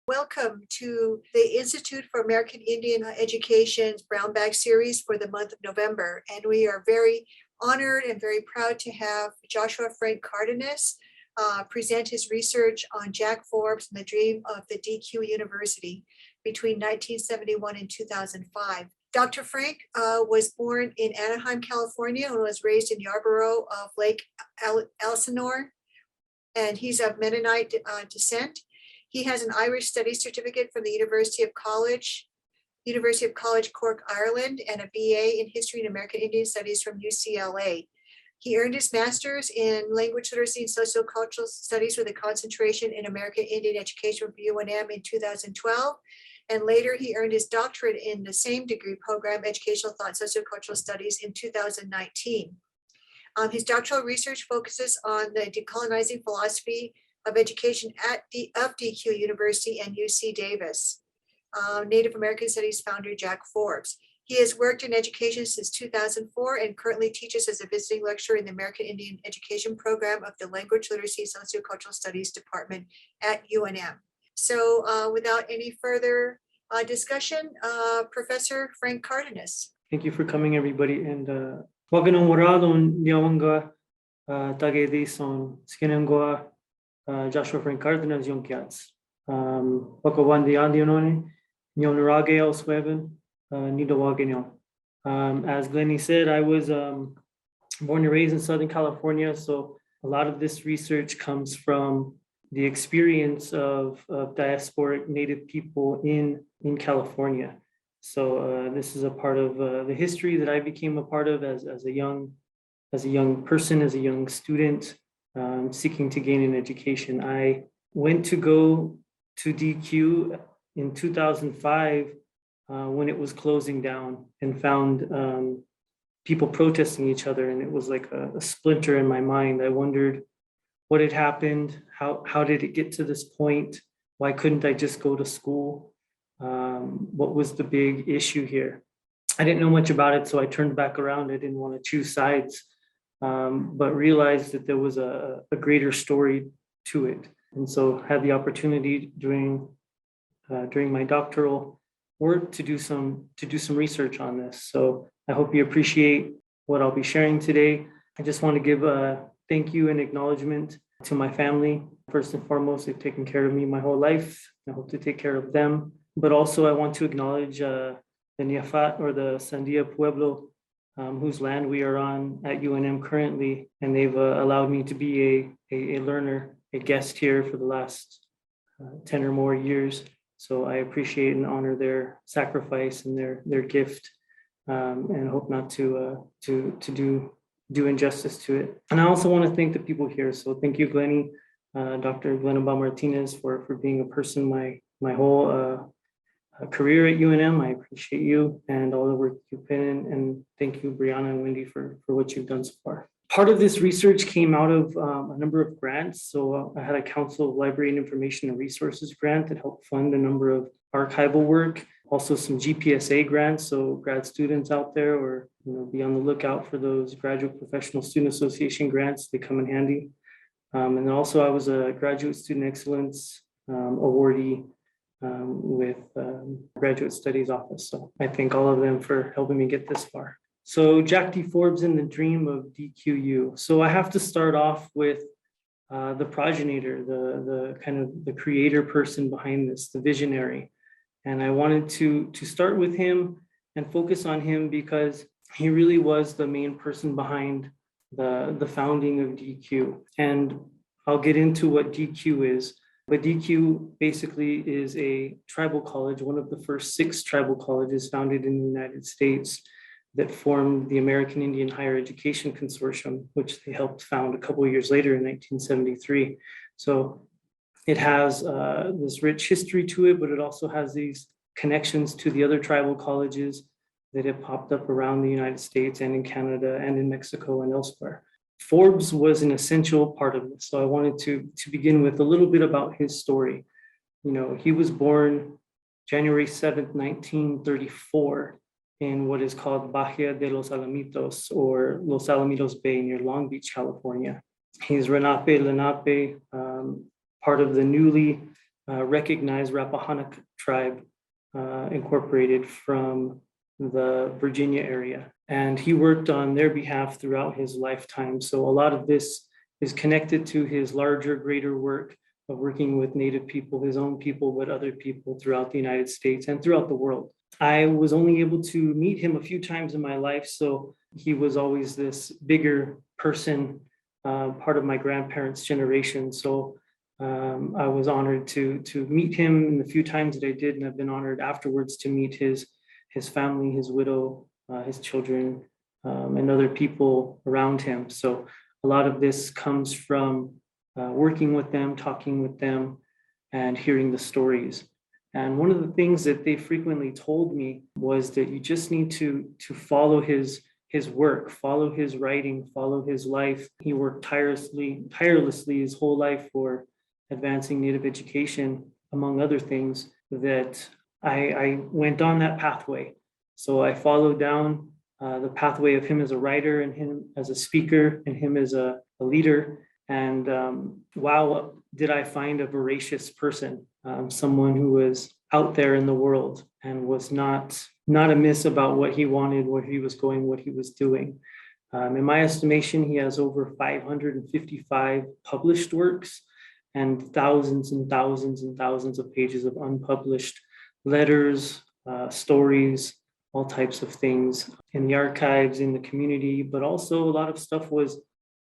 Welcome to the Institute for American Indian Education's Brown Bag series for the month of November. And we are very honored and very proud to have Joshua Frank Cardenas present his research on Jack Forbes and the dream of the DQ University between 1971 and 2005. Dr. Frank was born in Anaheim, California, and was raised in Yarborough of Lake Elsinore, and he's of Mennonite descent. He has an Irish Studies certificate from the University of College Cork, Ireland, and a BA in History and American Indian Studies from UCLA. He earned his master's in Language Literacy and Sociocultural Studies with a concentration in American Indian Education from UNM in 2012. And later he earned his doctorate in the same degree program, Educational Thought and Sociocultural Studies, in 2019. His doctoral research focuses on the decolonizing philosophy of education of DQ University and UC Davis. Native American Studies founder Jack Forbes. He has worked in education since 2004 and currently teaches as a visiting lecturer in the American Indian Education program of the Language Literacy and Sociocultural Studies Department at UNM. So without any further discussion, Professor Frank Cardenas. Thank you for coming, everybody. And waganong waradon niawanga tagaydison skinengoa Joshua Frank Cardenas yonkiats. Wakawandi andionone nyonurage elsweven nidawagenyon. As Glennie said, I was born and raised in Southern California, so a lot of this research comes from the experience of diasporic Native people in California. So this is a part of the history that I became a part of as a young person, as a young student seeking to gain an education. I went to go to DQ in 2005 when it was closing down, and found people protesting each other, and it was like a splinter in my mind. I wondered what had happened, how did it get to this point? Why couldn't I just go to school? What was the big issue here? I didn't know much about it, so I turned back around. I didn't want to choose sides, but realized that there was a greater story to it. And so had the opportunity during my doctoral work to do some research on this. So I hope you appreciate what I'll be sharing today. I just want to give a thank you and acknowledgement to my family. First and foremost, they've taken care of me my whole life. I hope to take care of them. But also I want to acknowledge the Niafat, or the Sandia Pueblo, whose land we are on at UNM currently. And they've allowed me to be a learner, a guest here for the last 10 or more years. So I appreciate and honor their sacrifice and their gift, and hope not to do injustice to it. And I also want to thank the people here. So thank you, Glennie, Dr. Glenaba Martinez, for being a person my whole career at UNM. I appreciate you and all the work you've put in. And thank you, Brianna and Wendy, for what you've done so far. Part of this research came out of a number of grants. So I had a Council of Library and Information and Resources grant that helped fund a number of archival work. Also some GPSA grants, so grad students out there, or be on the lookout for those Graduate Professional Student Association grants. They come in handy. And then also I was a Graduate Student Excellence awardee with Graduate Studies Office. So I thank all of them for helping me get this far. So Jack D. Forbes and the dream of DQU. So I have to start off with the progenitor, the kind of the creator person behind this, the visionary. And I wanted to start with him and focus on him because he really was the main person behind the founding of DQ. And I'll get into what DQ is. But DQ basically is a tribal college, one of the first 6 tribal colleges founded in the United States that formed the American Indian Higher Education Consortium, which they helped found a couple of years later in 1973. So it has this rich history to it, but it also has these connections to the other tribal colleges that have popped up around the United States and in Canada and in Mexico and elsewhere. Forbes was an essential part of this. So I wanted to begin with a little bit about his story. He was born January 7th, 1934 in what is called Bahia de los Alamitos, or Los Alamitos Bay near Long Beach, California. He's Lenape, part of the newly recognized Rappahannock tribe incorporated from the Virginia area. And he worked on their behalf throughout his lifetime. So a lot of this is connected to his larger, greater work of working with Native people, his own people, but other people throughout the United States and throughout the world. I was only able to meet him a few times in my life, so he was always this bigger person, part of my grandparents' generation. So I was honored to meet him in the few times that I did, and I've been honored afterwards to meet his family, his widow, his children, and other people around him. So a lot of this comes from working with them, talking with them, and hearing the stories. And one of the things that they frequently told me was that you just need to follow his work, follow his writing, follow his life. He worked tirelessly his whole life for advancing Native education, among other things, that I went on that pathway. So I followed down the pathway of him as a writer and him as a speaker and him as a leader. And wow, did I find a voracious person, someone who was out there in the world and was not amiss about what he wanted, where he was going, what he was doing. In my estimation, he has over 555 published works and thousands and thousands and thousands of pages of unpublished letters, stories, all types of things in the archives, in the community, but also a lot of stuff was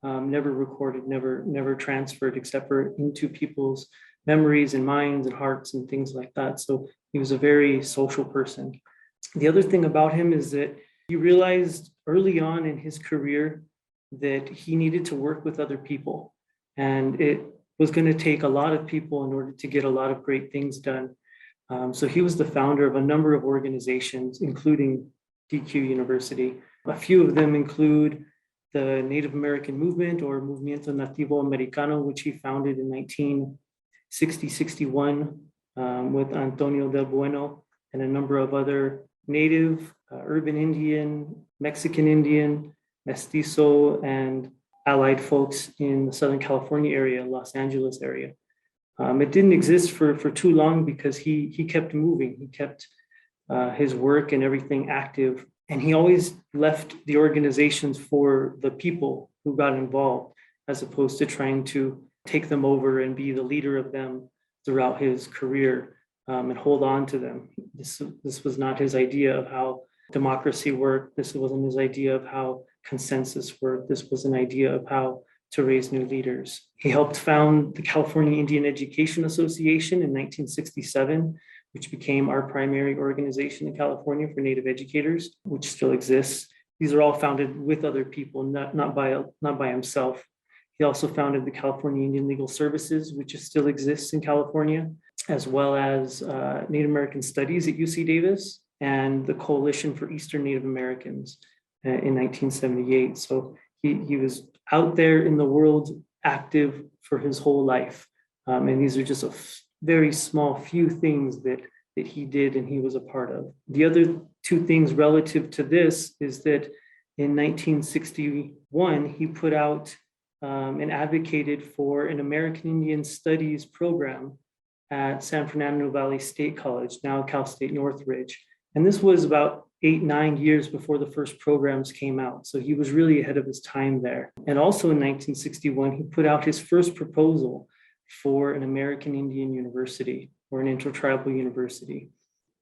never recorded, never transferred, except for into people's memories and minds and hearts and things like that. So he was a very social person. The other thing about him is that he realized early on in his career that he needed to work with other people. And it was going to take a lot of people in order to get a lot of great things done. So he was the founder of a number of organizations, including DQ University. A few of them include the Native American Movement, or Movimiento Nativo Americano, which he founded in 1960-61 with Antonio del Bueno and a number of other Native, urban Indian, Mexican Indian, Mestizo, and allied folks in the Southern California area, Los Angeles area. It didn't exist for too long because he kept moving. He kept his work and everything active. And he always left the organizations for the people who got involved, as opposed to trying to take them over and be the leader of them throughout his career and hold on to them. This was not his idea of how democracy worked. This wasn't his idea of how consensus worked. This was an idea of how to raise new leaders. He helped found the California Indian Education Association in 1967, which became our primary organization in California for Native educators, which still exists. These are all founded with other people, not by himself. He also founded the California Indian Legal Services, which still exists in California, as well as Native American Studies at UC Davis and the Coalition for Eastern Native Americans in 1978. So he was out there in the world, active for his whole life. And these are just a very small few things that he did and he was a part of. The other two things relative to this is that in 1961, he put out and advocated for an American Indian Studies program at San Fernando Valley State College, now Cal State Northridge. And this was about 8-9 years before the first programs came out. So he was really ahead of his time there. And also in 1961, he put out his first proposal for an American Indian University or an intertribal university,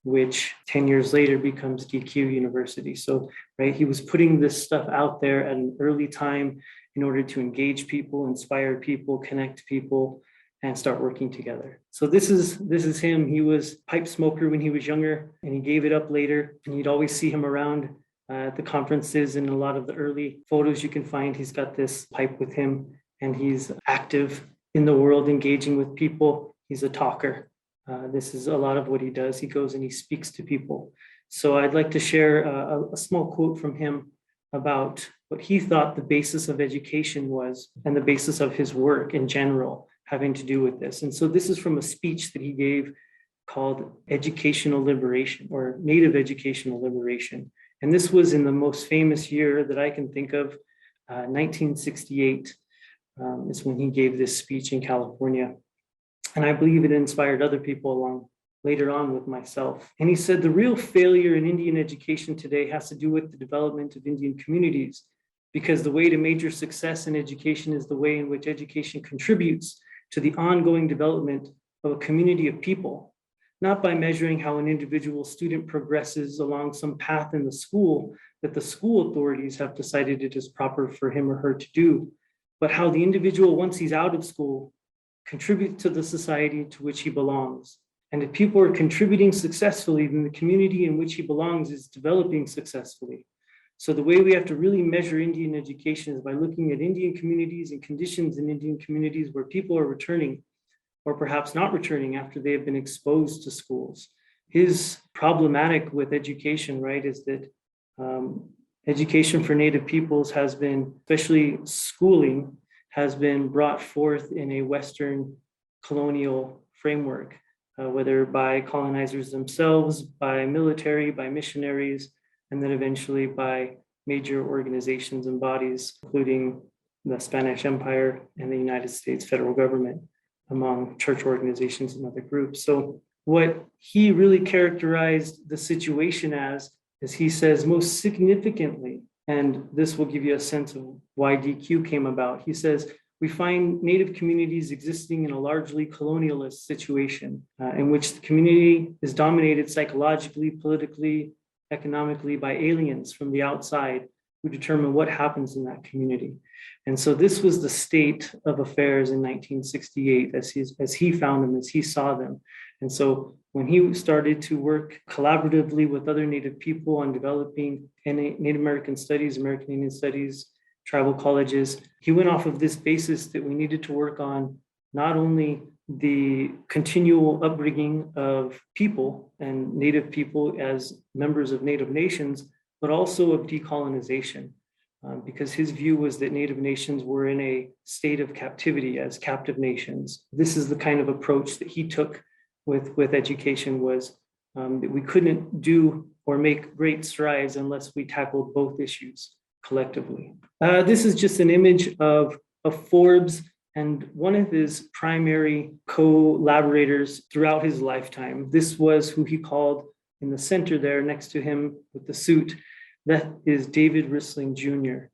which 10 years later becomes DQ University. So, right, he was putting this stuff out there at an early time in order to engage people, inspire people, connect people, and start working together. So this is him. He was a pipe smoker when he was younger, and he gave it up later. And you'd always see him around at the conferences, and a lot of the early photos you can find, he's got this pipe with him, and he's active in the world, engaging with people. He's a talker. This is a lot of what he does. He goes and he speaks to people. So I'd like to share a small quote from him about what he thought the basis of education was and the basis of his work in general having to do with this. And so this is from a speech that he gave called Educational Liberation, or Native Educational Liberation. And this was in the most famous year that I can think of, 1968 is when he gave this speech in California. And I believe it inspired other people along later on with myself. And he said, the real failure in Indian education today has to do with the development of Indian communities, because the way to major success in education is the way in which education contributes to the ongoing development of a community of people, not by measuring how an individual student progresses along some path in the school that the school authorities have decided it is proper for him or her to do, but how the individual, once he's out of school, contributes to the society to which he belongs. And if people are contributing successfully, then the community in which he belongs is developing successfully. So the way we have to really measure Indian education is by looking at Indian communities and conditions in Indian communities where people are returning or perhaps not returning after they have been exposed to schools. His problematic with education, right, is that education for Native peoples has been, especially schooling, has been brought forth in a Western colonial framework, whether by colonizers themselves, by military, by missionaries, and then eventually by major organizations and bodies, including the Spanish Empire and the United States federal government, among church organizations and other groups. So what he really characterized the situation as is, he says, most significantly, and this will give you a sense of why DQ came about. He says, we find Native communities existing in a largely colonialist situation in which the community is dominated psychologically, politically, economically by aliens from the outside who determine what happens in that community. And so this was the state of affairs in 1968 as he found them, as he saw them. And so when he started to work collaboratively with other Native people on developing Native American studies, American Indian studies, tribal colleges, he went off of this basis that we needed to work on not only the continual upbringing of people and Native people as members of Native nations, but also of decolonization, because his view was that Native nations were in a state of captivity as captive nations. This is the kind of approach that he took with education, was that we couldn't do or make great strides unless we tackled both issues collectively. This is just an image of Forbes and one of his primary collaborators throughout his lifetime. This was who he called in the center there next to him with the suit. That is David Rissling Jr.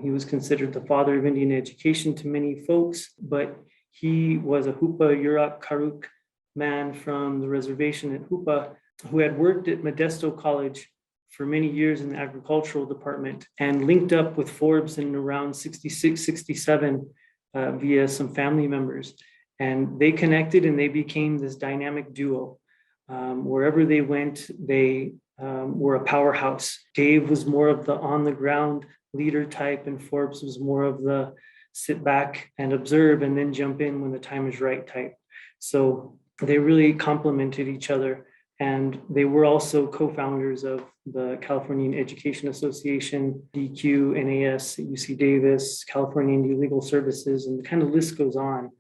He was considered the father of Indian education to many folks, but he was a Hupa Yurak Karuk man from the reservation at Hupa who had worked at Modesto College for many years in the agricultural department and linked up with Forbes in around 66, 67 via some family members. And they connected and they became this dynamic duo. Wherever they went, they were a powerhouse. Dave was more of the on the ground leader type, and Forbes was more of the sit back and observe and then jump in when the time is right type. So they really complemented each other. And they were also co-founders of the California Education Association, DQ, NAS, UC Davis, California Indian Legal Services, and the kind of list goes on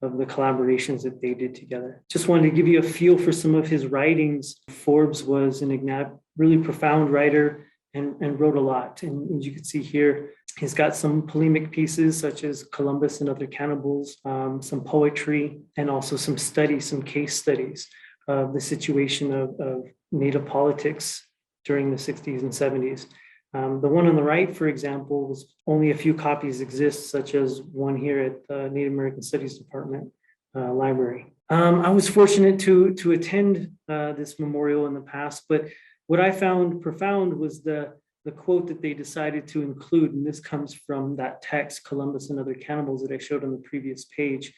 of the collaborations that they did together. Just wanted to give you a feel for some of his writings. Forbes was an really profound writer and wrote a lot. And as you can see here, he's got some polemic pieces such as Columbus and Other Cannibals, some poetry, and also some studies, some case studies of the situation of Native politics during the 60s and 70s. The one on the right, for example, was only a few copies exist, such as one here at the Native American Studies Department library. I was fortunate to attend this memorial in the past, but what I found profound was the quote that they decided to include, and this comes from that text, Columbus and Other Cannibals, that I showed on the previous page.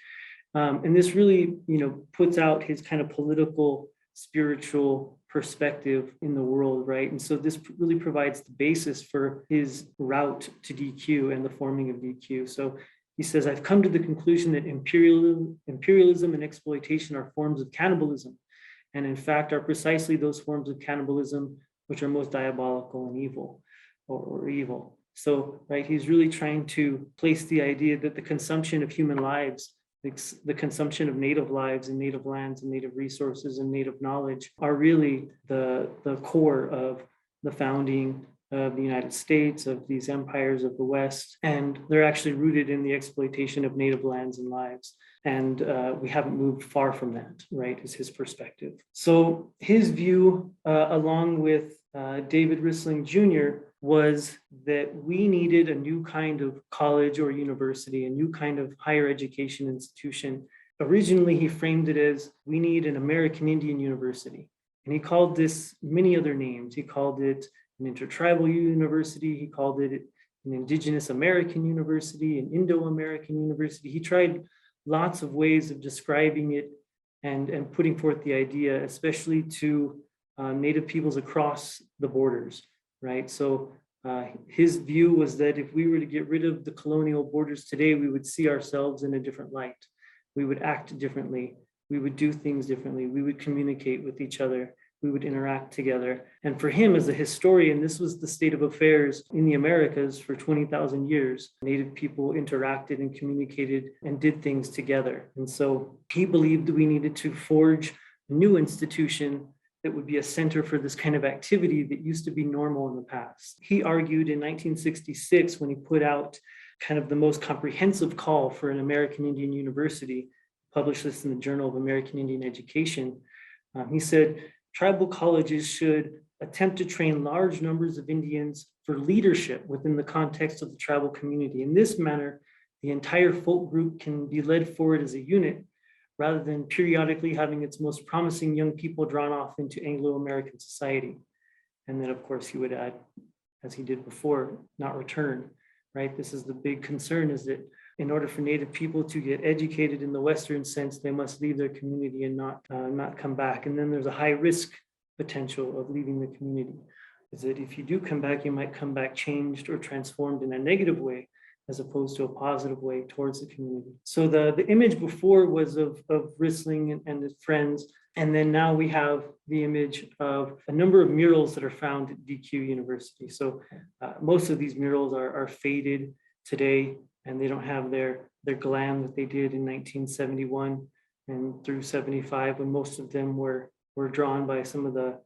And this really, puts out his kind of political, spiritual perspective in the world, right? And so this really provides the basis for his route to DQ and the forming of DQ. So he says, I've come to the conclusion that imperialism and exploitation are forms of cannibalism, and in fact are precisely those forms of cannibalism which are most diabolical and evil, or evil. So, right, he's really trying to place the idea that the consumption of human lives, the consumption of native lives and native lands and native resources and native knowledge are really the core of the founding of the United States, of these empires of the West. And they're actually rooted in the exploitation of native lands and lives. And we haven't moved far from that, right, is his perspective. So his view, along with David Rissling Jr., was that we needed a new kind of college or university, a new kind of higher education institution. Originally, he framed it as we need an American Indian university. And he called this many other names. He called it an intertribal university. He called it an Indigenous American university, an Indo-American university. He tried lots of ways of describing it and putting forth the idea, especially to Native peoples across the borders, right? So his view was that if we were to get rid of the colonial borders today, we would see ourselves in a different light. We would act differently. We would do things differently. We would communicate with each other. We would interact together. And for him as a historian, this was the state of affairs in the Americas for 20,000 years. Native people interacted and communicated and did things together. And so he believed that we needed to forge a new institution that would be a center for this kind of activity that used to be normal in the past. He argued in 1966, when he put out kind of the most comprehensive call for an American Indian university, published this in the Journal of American Indian Education. He said, tribal colleges should attempt to train large numbers of Indians for leadership within the context of the tribal community. In this manner, the entire folk group can be led forward as a unit, rather than periodically having its most promising young people drawn off into Anglo-American society. And then, of course, he would add, as he did before, not return, right? This is the big concern, is that in order for Native people to get educated in the Western sense, they must leave their community and not come back. And then there's a high risk potential of leaving the community, is that if you do come back, you might come back changed or transformed in a negative way, as opposed to a positive way towards the community. So the image before was of Rissling and his friends. And then now we have the image of a number of murals that are found at DQ University. So most of these murals are faded today, and they don't have their glam that they did in 1971 and through 75, when most of them were drawn by some of the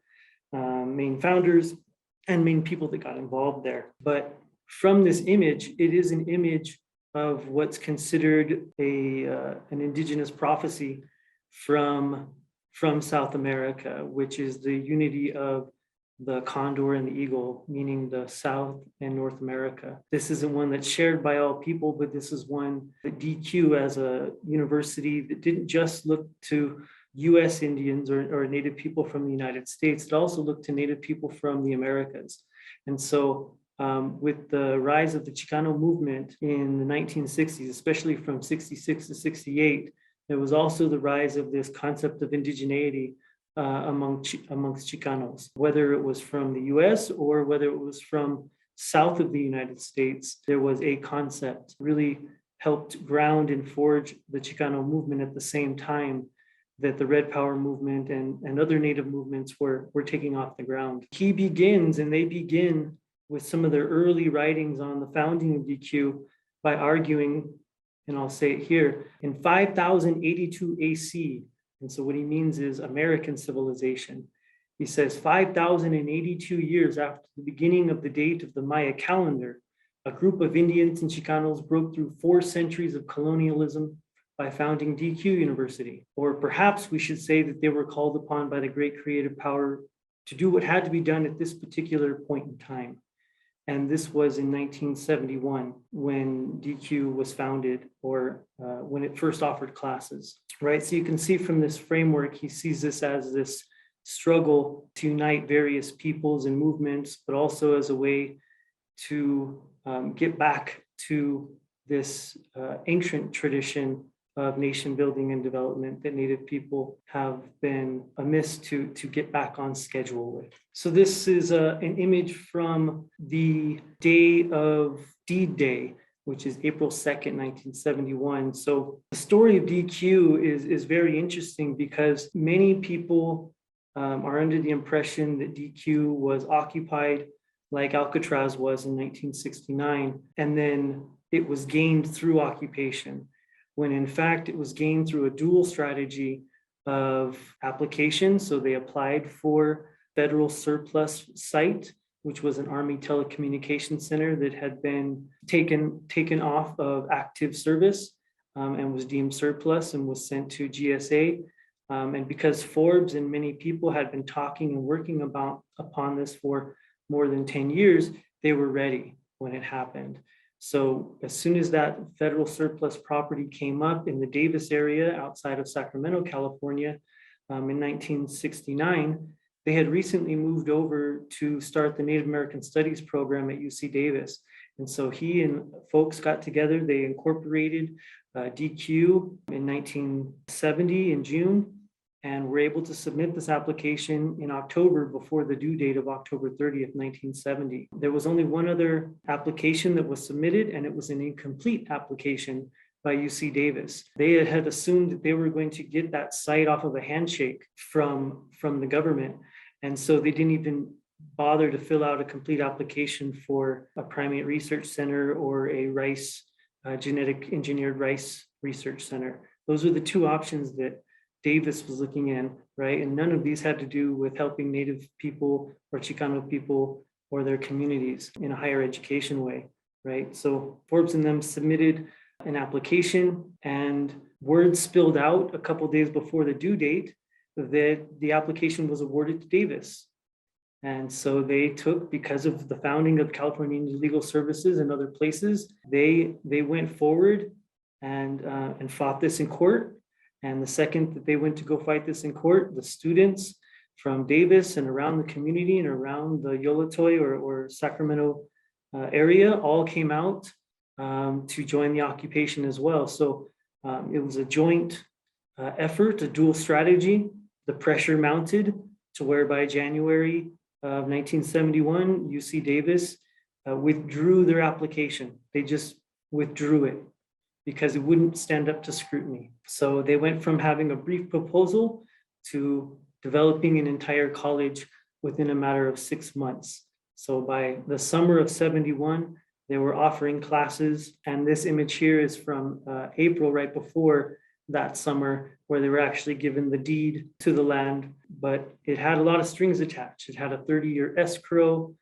main founders and main people that got involved there. But from this image, it is an image of what's considered an indigenous prophecy from South America, which is the unity of the condor and the eagle, meaning the South and North America. This isn't one that's shared by all people, but this is one that DQ, as a university that didn't just look to US Indians or Native people from the United States, it also looked to Native people from the Americas. And so with the rise of the Chicano movement in the 1960s, especially from 66 to 68, there was also the rise of this concept of indigeneity amongst Chicanos, whether it was from the US or whether it was from south of the United States. There was a concept really helped ground and forge the Chicano movement at the same time that the Red Power movement and other Native movements were taking off the ground. They begin with some of their early writings on the founding of DQ by arguing, and I'll say it here, in 5082 AC. And so what he means is American civilization. He says 5,082 years after the beginning of the date of the Maya calendar, a group of Indians and Chicanos broke through 4 centuries of colonialism by founding DQ University. Or perhaps we should say that they were called upon by the great creative power to do what had to be done at this particular point in time. And this was in 1971 when DQ was founded, or when it first offered classes, right? So you can see from this framework, he sees this as this struggle to unite various peoples and movements, but also as a way to get back to this ancient tradition of nation building and development that Native people have been amiss to get back on schedule with. So this is an image from the day of Deed Day, which is April 2nd, 1971. So the story of DQ is very interesting because many people are under the impression that DQ was occupied like Alcatraz was in 1969, and then it was gained through occupation, when in fact it was gained through a dual strategy of application. So they applied for federal surplus site, which was an Army telecommunications center that had been taken off of active service. and was deemed surplus and was sent to GSA. And because Forbes and many people had been talking and working upon this for more than 10 years, they were ready when it happened. So as soon as that federal surplus property came up in the Davis area outside of Sacramento, California, in 1969, they had recently moved over to start the Native American Studies program at UC Davis. And so he and folks got together, they incorporated DQ in 1970 in June, and were able to submit this application in October before the due date of October 30th, 1970. There was only one other application that was submitted, and it was an incomplete application by UC Davis. They had assumed that they were going to get that site off of a handshake from the government. And so they didn't even bother to fill out a complete application for a primate research center or a rice, genetic engineered rice research center. Those are the two options that Davis was looking in, right? And none of these had to do with helping Native people or Chicano people or their communities in a higher education way, right? So Forbes and them submitted an application, and word spilled out a couple of days before the due date that the application was awarded to Davis. And so they took, because of the founding of California Indian Legal Services and other places, they went forward and fought this in court. And the second that they went to go fight this in court, the students from Davis and around the community and around the Yolotoi or Sacramento area all came out to join the occupation as well. So it was a joint effort, a dual strategy. The pressure mounted to where by January of 1971, UC Davis withdrew their application. They just withdrew it because it wouldn't stand up to scrutiny. So they went from having a brief proposal to developing an entire college within a matter of 6 months. So by the summer of 71, they were offering classes. And this image here is from April, right before that summer, where they were actually given the deed to the land, but it had a lot of strings attached. It had a 30-year escrow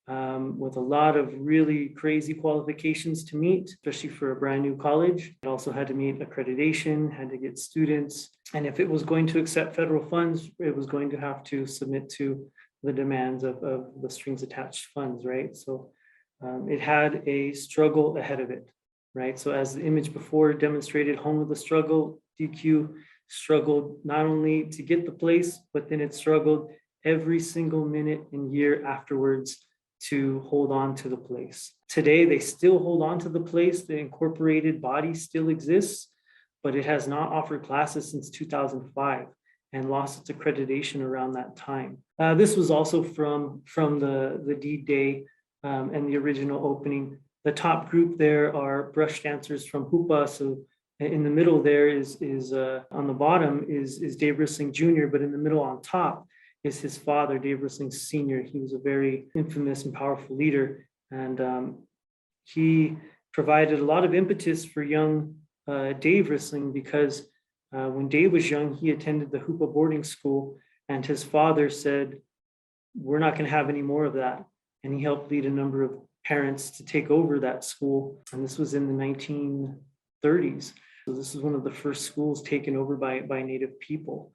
with a lot of really crazy qualifications to meet, especially for a brand new college. It also had to meet accreditation, had to get students. And if it was going to accept federal funds, it was going to have to submit to the demands of the strings attached funds, right? So it had a struggle ahead of it, right? So as the image before demonstrated, home of the struggle, DQ struggled not only to get the place, but then it struggled every single minute and year afterwards to hold on to the place. Today, they still hold on to the place. The incorporated body still exists, but it has not offered classes since 2005 and lost its accreditation around that time. This was also from the deed day and the original opening. The top group there are brush dancers from Hupa. So in the middle there is on the bottom is Dave Rissling Jr., but in the middle on top is his father, Dave Rissling Sr. He was a very infamous and powerful leader. And he provided a lot of impetus for young Dave Rissling because when Dave was young, he attended the Hupa boarding school, and his father said, "We're not going to have any more of that." And he helped lead a number of parents to take over that school. And this was in the 1930s. So this is one of the first schools taken over by Native people.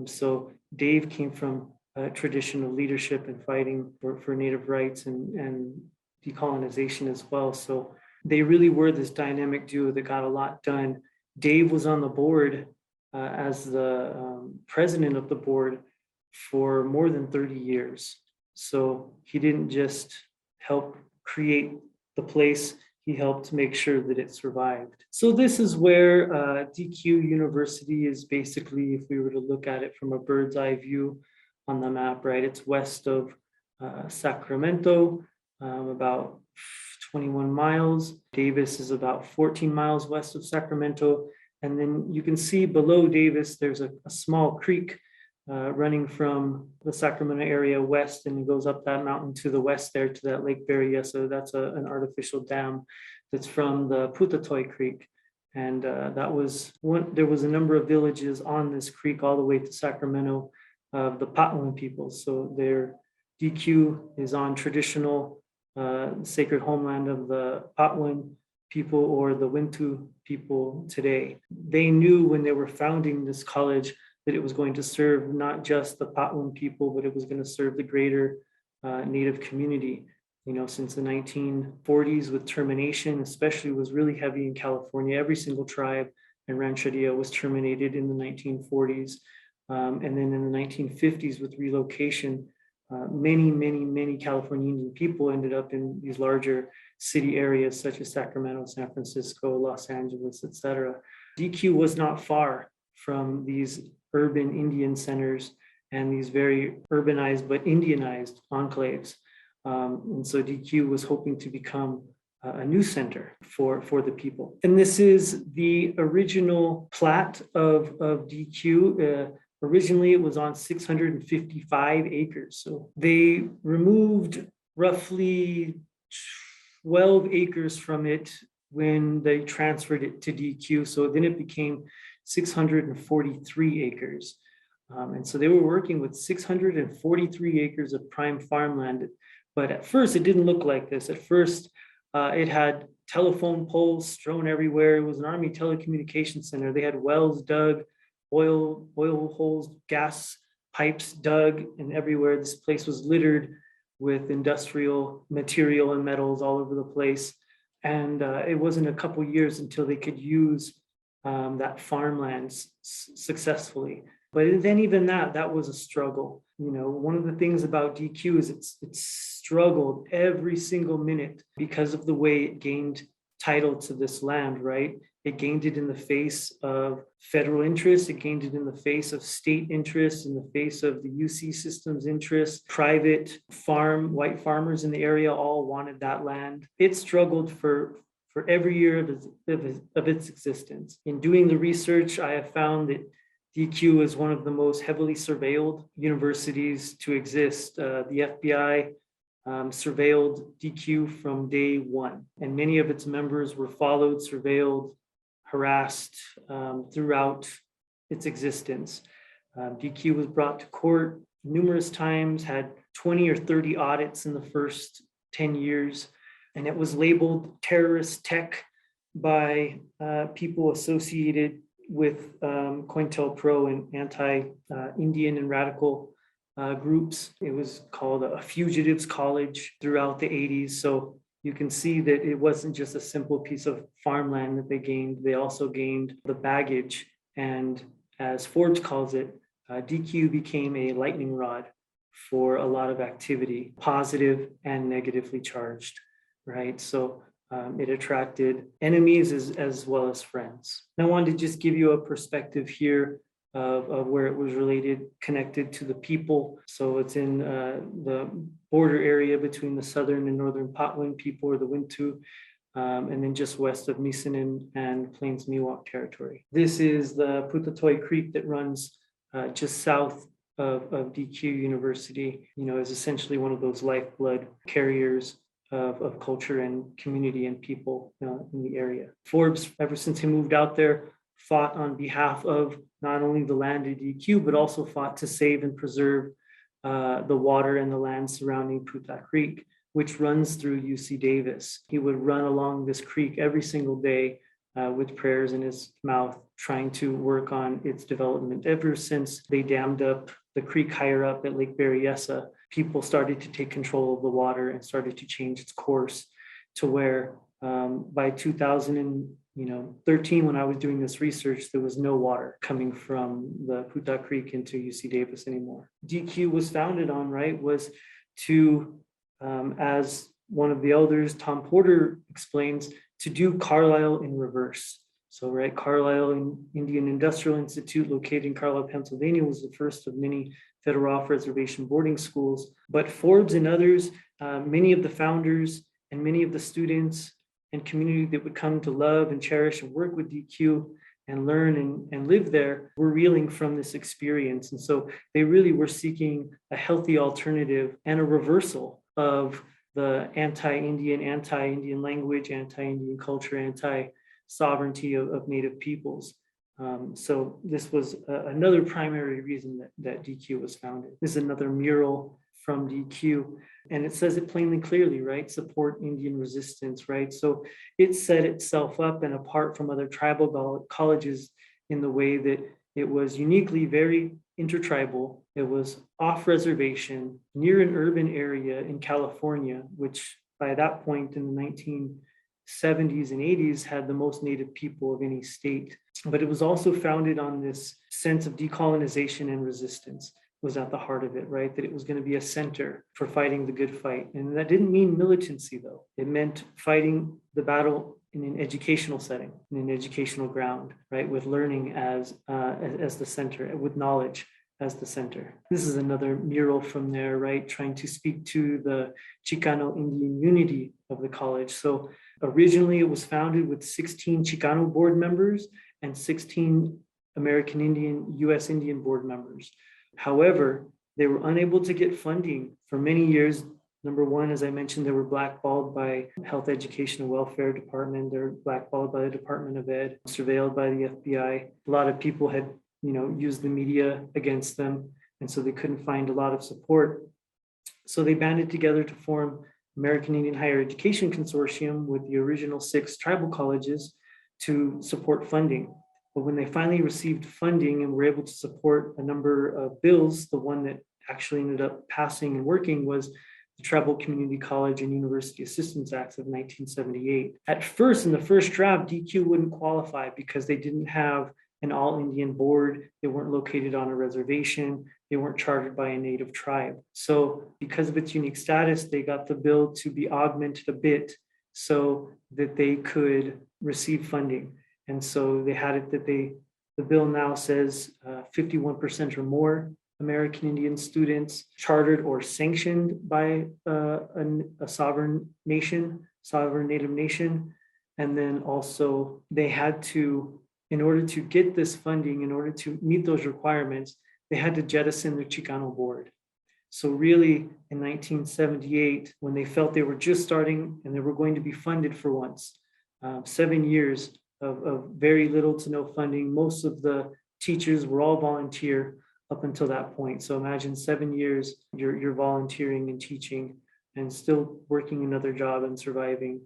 So Dave came from a tradition of leadership and fighting for Native rights and decolonization as well. So they really were this dynamic duo that got a lot done. Dave was on the board as the president of the board for more than 30 years. So he didn't just help create the place, he helped make sure that it survived. So this is where DQ University is basically, if we were to look at it from a bird's eye view on the map, right? It's west of Sacramento, about 21 miles. Davis is about 14 miles west of Sacramento. And then you can see below Davis, there's a small creek running from the Sacramento area west, and it goes up that mountain to the west there to that Lake Beria. So that's an artificial dam that's from the Putatoi Creek. And there was a number of villages on this creek all the way to Sacramento of the Patwin people. So their DQ is on traditional sacred homeland of the Patwin people or the Wintu people today. They knew when they were founding this college that it was going to serve not just the Patwin people, but it was going to serve the greater Native community. You know, since the 1940s with termination, especially was really heavy in California. Every single tribe in Rancheria was terminated in the 1940s. And then in the 1950s with relocation, many California Indian people ended up in these larger city areas such as Sacramento, San Francisco, Los Angeles, etc. DQ was not far from these urban Indian centers and these very urbanized but Indianized enclaves. And so DQ was hoping to become a new center for the people. And this is the original plat of DQ. Originally, it was on 655 acres. So they removed roughly 12 acres from it when they transferred it to DQ. So then it became 643 acres. And so they were working with 643 acres of prime farmland. But at first, it didn't look like this. At first, it had telephone poles strewn everywhere. It was an Army telecommunications center. They had wells dug, oil holes, gas pipes dug, and everywhere. This place was littered with industrial material and metals all over the place. And it wasn't a couple years until they could use that farmland successfully. But then even that was a struggle. You know, one of the things about DQ is it's struggled every single minute because of the way it gained title to this land, right? It gained it in the face of federal interests. It gained it in the face of state interests, in the face of the UC system's interests. Private white farmers in the area all wanted that land. It struggled for every year of its existence. In doing the research, I have found that DQ is one of the most heavily surveilled universities to exist. The FBI surveilled DQ from day one, and many of its members were followed, surveilled, harassed throughout its existence. DQ was brought to court numerous times, had 20 or 30 audits in the first 10 years, and it was labeled terrorist tech by people associated with COINTELPRO and anti-Indian and radical groups. It was called a fugitives college throughout the 80s. So you can see that it wasn't just a simple piece of farmland that they gained. They also gained the baggage. And as Forbes calls it, DQ became a lightning rod for a lot of activity, positive and negatively charged, right? So it attracted enemies as well as friends. And I wanted to just give you a perspective here of where it was connected to the people. So it's in the border area between the southern and northern Patwin people, or the Wintu, and then just west of Misanin and Plains Miwok territory. This is the Putatoy Creek that runs just south of DQ University. You know, is essentially one of those lifeblood carriers of culture and community and people in the area. Forbes, ever since he moved out there, fought on behalf of not only the land of DQ, but also fought to save and preserve the water and the land surrounding Puta Creek, which runs through UC Davis. He would run along this creek every single day with prayers in his mouth, trying to work on its development. Ever since they dammed up the creek higher up at Lake Berryessa, people started to take control of the water and started to change its course to where by 2013, when I was doing this research, there was no water coming from the Puta Creek into UC Davis anymore. DQ was founded on, right, was to, as one of the elders, Tom Porter, explains, to do Carlisle in reverse. So, right, Carlisle Indian Industrial Institute, located in Carlisle, Pennsylvania, was the first of many federal off-reservation boarding schools. But Forbes and others, many of the founders and many of the students and community that would come to love and cherish and work with DQ and learn and live there were reeling from this experience. And so they really were seeking a healthy alternative and a reversal of the anti-Indian language, anti-Indian culture, anti-sovereignty of Native peoples. So this was another primary reason that DQ was founded. This is another mural from DQ. And it says it plainly, clearly, right? Support Indian resistance, right? So it set itself up and apart from other tribal colleges in the way that it was uniquely very intertribal. It was off reservation near an urban area in California, which by that point in the 1970s and 80s had the most Native people of any state. But it was also founded on this sense of decolonization and resistance was at the heart of it, right? That it was going to be a center for fighting the good fight. And that didn't mean militancy, though. It meant fighting the battle in an educational setting, in an educational ground, right? With learning as the center, with knowledge as the center. This is another mural from there, right? Trying to speak to the Chicano Indian unity of the college. So originally it was founded with 16 Chicano board members and 16 American Indian, US Indian board members. However, they were unable to get funding for many years. Number one, as I mentioned, they were blackballed by Health, Education, and Welfare Department. They're blackballed by the Department of Ed, surveilled by the FBI. A lot of people had, used the media against them, and so they couldn't find a lot of support. So they banded together to form American Indian Higher Education Consortium with the original 6 tribal colleges to support funding. But when they finally received funding and were able to support a number of bills, the one that actually ended up passing and working was the Tribal Community College and University Assistance Acts of 1978. At first, in the first draft, DQ wouldn't qualify because they didn't have an all-Indian board. They weren't located on a reservation. They weren't chartered by a native tribe. So because of its unique status, they got the bill to be augmented a bit so that they could receive funding. And so they had it that the bill now says 51% or more American Indian students chartered or sanctioned by a sovereign nation, sovereign native nation. And then also they had to, in order to get this funding, in order to meet those requirements, they had to jettison their Chicano board. So really in 1978, when they felt they were just starting and they were going to be funded for once, 7 years of very little to no funding. Most of the teachers were all volunteer up until that point. So imagine 7 years, you're volunteering and teaching and still working another job and surviving.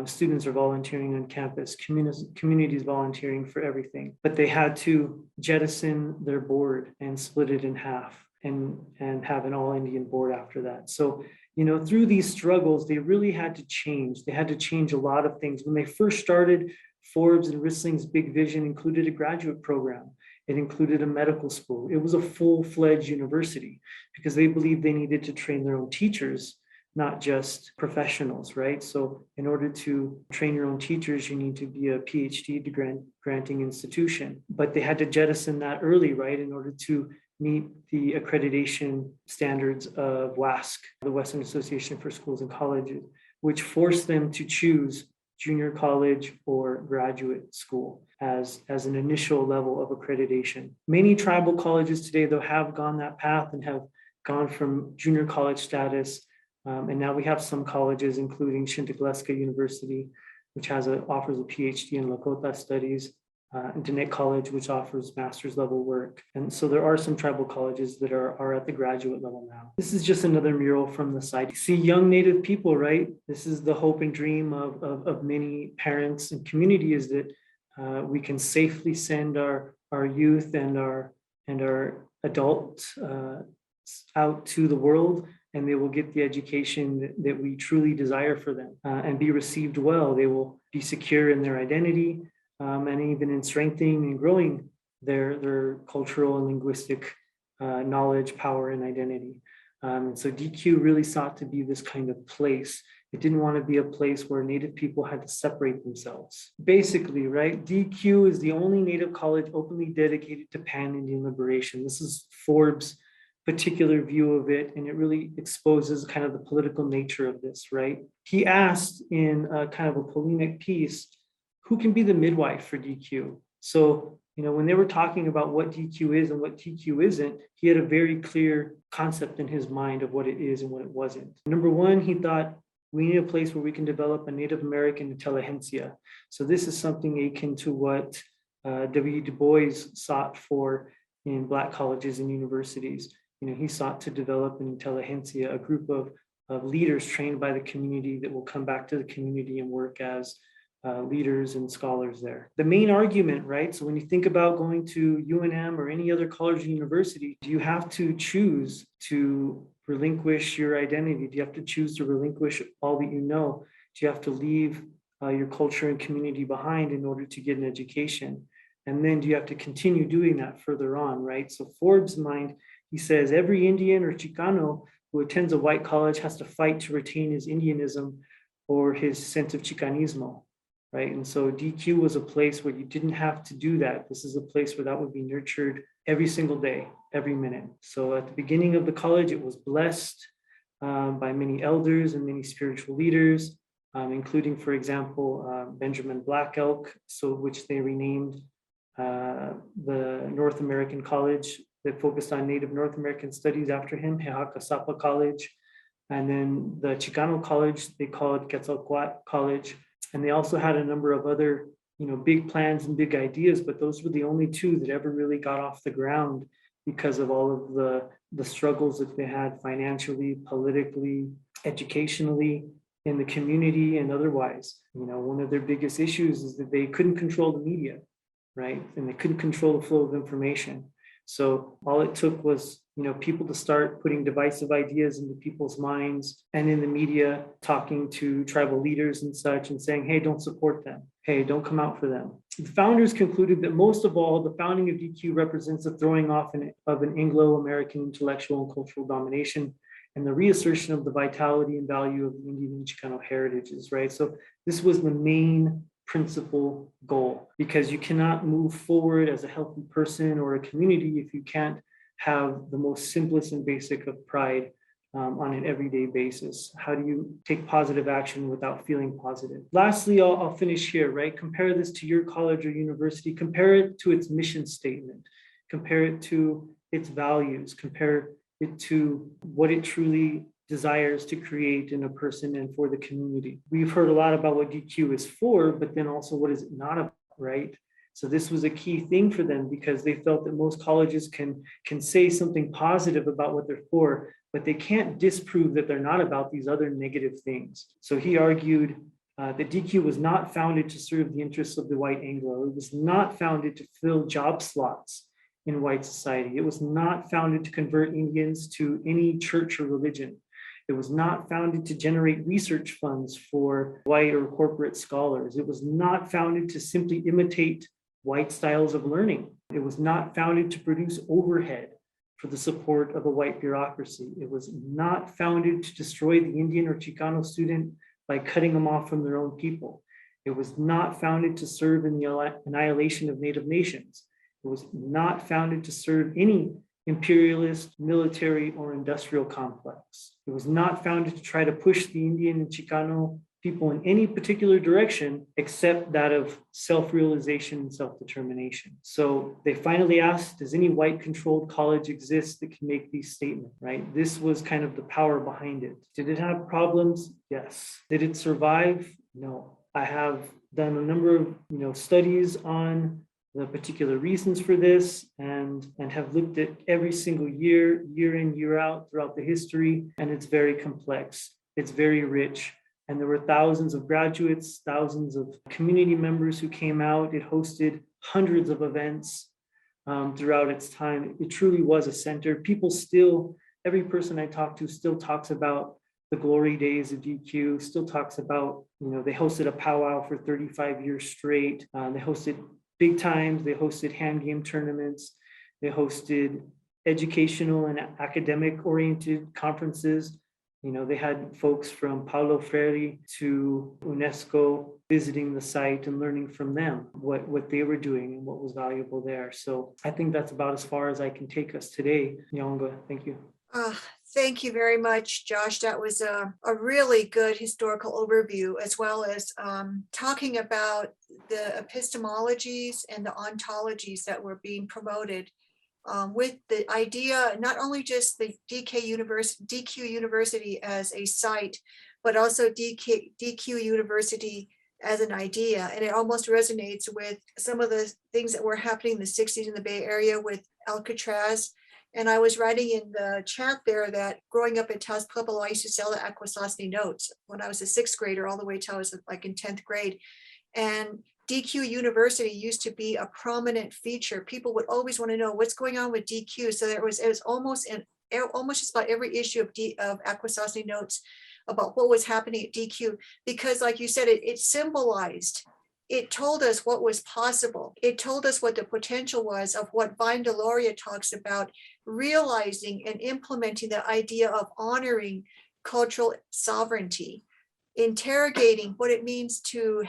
Students are volunteering on campus, communities volunteering for everything. But they had to jettison their board and split it in half and have an all-Indian board after that. So through these struggles, they really had to change. They had to change a lot of things. When they first started, Forbes and Rissling's big vision included a graduate program. It included a medical school. It was a full-fledged university because they believed they needed to train their own teachers, not just professionals, right? So in order to train your own teachers, you need to be a PhD granting institution. But they had to jettison that early, right, in order to meet the accreditation standards of WASC, the Western Association for Schools and Colleges, which forced them to choose junior college or graduate school as an initial level of accreditation. Many tribal colleges today, though, have gone that path and have gone from junior college status. And now we have some colleges, including Shinta University, which offers a PhD in Lakota studies, and Diné College, which offers master's level work. And so there are some tribal colleges that are at the graduate level now. This is just another mural from the side. You see young Native people, right? This is the hope and dream of many parents and community, is that we can safely send our youth and our adults out to the world, and they will get the education that we truly desire for them and be received well. They will be secure in their identity, and even in strengthening and growing their cultural and linguistic knowledge, power, and identity. And so DQ really sought to be this kind of place. It didn't want to be a place where Native people had to separate themselves. Basically, right, DQ is the only Native college openly dedicated to Pan-Indian liberation. This is Forbes' particular view of it, and it really exposes kind of the political nature of this, right? He asked in a kind of a polemic piece, who can be the midwife for DQ? So, when they were talking about what DQ is and what DQ isn't, he had a very clear concept in his mind of what it is and what it wasn't. Number one, he thought we need a place where we can develop a Native American intelligentsia. So this is something akin to what W. Du Bois sought for in Black colleges and universities. he sought to develop an intelligentsia, a group of leaders trained by the community that will come back to the community and work as leaders and scholars there. The main argument, right? So when you think about going to UNM or any other college or university, do you have to choose to relinquish your identity? Do you have to choose to relinquish all that you know? Do you have to leave your culture and community behind in order to get an education? And then do you have to continue doing that further on, right? So Forbes' mind, he says, every Indian or Chicano who attends a white college has to fight to retain his Indianism or his sense of Chicanismo, right? And so DQ was a place where you didn't have to do that. This is a place where that would be nurtured every single day, every minute. So at the beginning of the college, it was blessed by many elders and many spiritual leaders, including, for example, Benjamin Black Elk, so which they renamed the North American College that focused on Native North American studies after him, Heakasapa College. And then the Chicano College, they called Quetzalcoatl College. And they also had a number of other, big plans and big ideas, but those were the only two that ever really got off the ground because of all of the struggles that they had financially, politically, educationally, in the community and otherwise. One of their biggest issues is that they couldn't control the media, right? And they couldn't control the flow of information. So all it took was, people to start putting divisive ideas into people's minds and in the media, talking to tribal leaders and such and saying, hey, don't support them. Hey, don't come out for them. The founders concluded that most of all, the founding of DQ represents the throwing off of an Anglo-American intellectual and cultural domination and the reassertion of the vitality and value of the Indian and Chicano heritages, right? So this was the main principal goal, because you cannot move forward as a healthy person or a community if you can't have the most simplest and basic of pride on an everyday basis. How do you take positive action without feeling positive? Lastly, I'll finish here, right? Compare this to your college or university, compare it to its mission statement, compare it to its values, compare it to what it truly desires to create in a person and for the community. We've heard a lot about what DQ is for, but then also what is it not about, right? So this was a key thing for them because they felt that most colleges can say something positive about what they're for, but they can't disprove that they're not about these other negative things. So he argued that DQ was not founded to serve the interests of the white Anglo. It was not founded to fill job slots in white society. It was not founded to convert Indians to any church or religion. It was not founded to generate research funds for white or corporate scholars. It was not founded to simply imitate white styles of learning. It was not founded to produce overhead for the support of a white bureaucracy. It was not founded to destroy the Indian or Chicano student by cutting them off from their own people. It was not founded to serve in the annihilation of Native nations. It was not founded to serve any imperialist, military, or industrial complex. It was not founded to try to push the Indian and Chicano people in any particular direction except that of self-realization and self-determination. So they finally asked, does any white-controlled college exist that can make these statements, right? This was kind of the power behind it. Did it have problems? Yes. Did it survive? No. I have done a number of studies on the particular reasons for this and have looked at every single year in, year out throughout the history, and it's very complex. It's very rich. And there were thousands of graduates, thousands of community members who came out. It hosted hundreds of events throughout its time. It truly was a center. People still, every person I talk to still talks about the glory days of DQ, still talks about, they hosted a powwow for 35 years straight. They hosted big times, they hosted hand game tournaments, they hosted educational and academic oriented conferences. They had folks from Paulo Freire to UNESCO visiting the site and learning from them what they were doing and what was valuable there. So I think that's about as far as I can take us today. Nyonga, thank you. Thank you very much, Josh. That was a really good historical overview, as well as talking about the epistemologies and the ontologies that were being promoted with the idea, not only just the DQ University as a site, but also DQ University as an idea. And it almost resonates with some of the things that were happening in the 60s in the Bay Area with Alcatraz And I was writing in the chat there that growing up in Taos Pueblo, I used to sell the Akwesasne notes when I was a 6th grader all the way till I was like in 10th grade. And DQ University used to be a prominent feature. People would always want to know what's going on with DQ. So it was almost just about every issue of Akwesasne notes about what was happening at DQ, because like you said, it symbolized, it told us what was possible. It told us what the potential was of what Vine Deloria talks about, realizing and implementing the idea of honoring cultural sovereignty, interrogating what it means to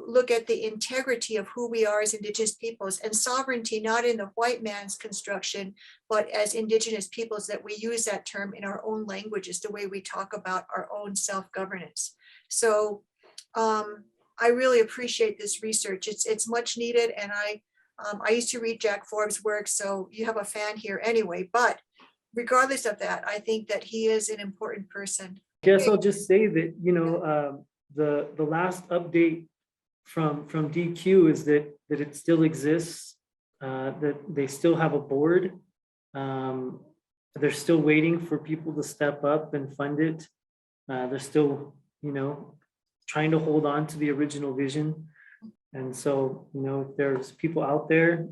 look at the integrity of who we are as Indigenous peoples, and sovereignty, not in the white man's construction, but as Indigenous peoples, that we use that term in our own languages, the way we talk about our own self-governance. So I really appreciate this research. It's much needed. And I used to read Jack Forbes' work, so you have a fan here anyway, but regardless of that, I think that he is an important person. I guess I'll just say that, you know, the last update from DQ is that it still exists, that they still have a board. They're still waiting for people to step up and fund it. They're still, you know, trying to hold on to the original vision. And so, you know, if there's people out there,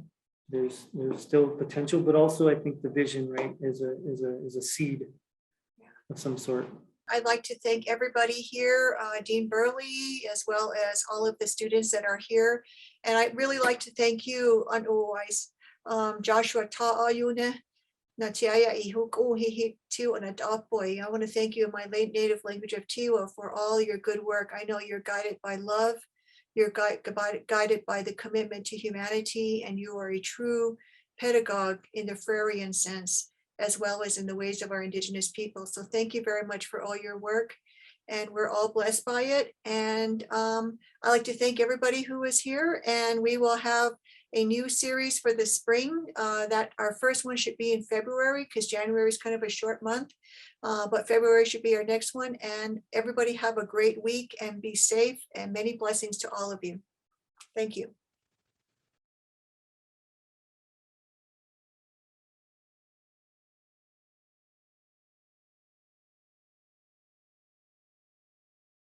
there's still potential, but also I think the vision, right, is a seed of some sort. I'd like to thank everybody here, Dean Burley, as well as all of the students that are here. And I'd really like to thank you, Joshua Ta'ayune, Natiaya Ihukuhihi Tiwa and Adopboy. I want to thank you in my late native language of Tiwa for all your good work. I know you're guided by love, you're guided by the commitment to humanity, and you are a true pedagogue in the Freudian sense, as well as in the ways of our Indigenous people. So thank you very much for all your work, and we're all blessed by it. And I'd like to thank everybody who was here, and we will have a new series for the spring. That our first one should be in February, because January is kind of a short month, but February should be our next one. And everybody have a great week and be safe, and many blessings to all of you. Thank you.